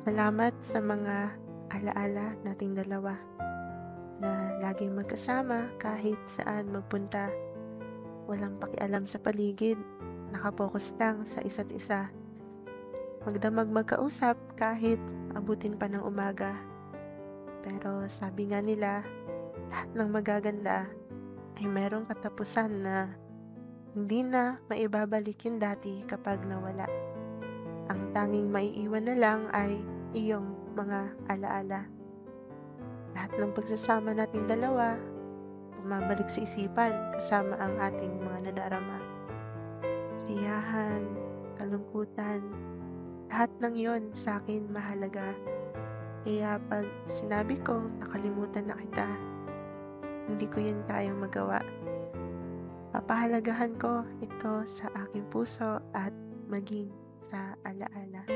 Salamat sa mga alaala nating dalawa na laging magkasama kahit saan magpunta. Walang pakialam sa paligid, nakapokus lang sa isa't isa. Magdamag magkausap kahit abutin pa ng umaga. Pero sabi nga nila, lahat ng magaganda ay merong katapusan na hindi na maibabalik yung dati kapag nawala. Ang tanging maiiwan na lang ay iyong mga alaala. Lahat ng pagsasama nating dalawa, bumabalik sa isipan kasama ang ating mga nadarama. Siyahan, kalungkutan, lahat ng yon sa akin mahalaga. Kaya 'pag sinabi kong nakalimutan na kita, hindi ko yun kayang magawa. Papahalagahan ko ito sa aking puso at maging sa alaala.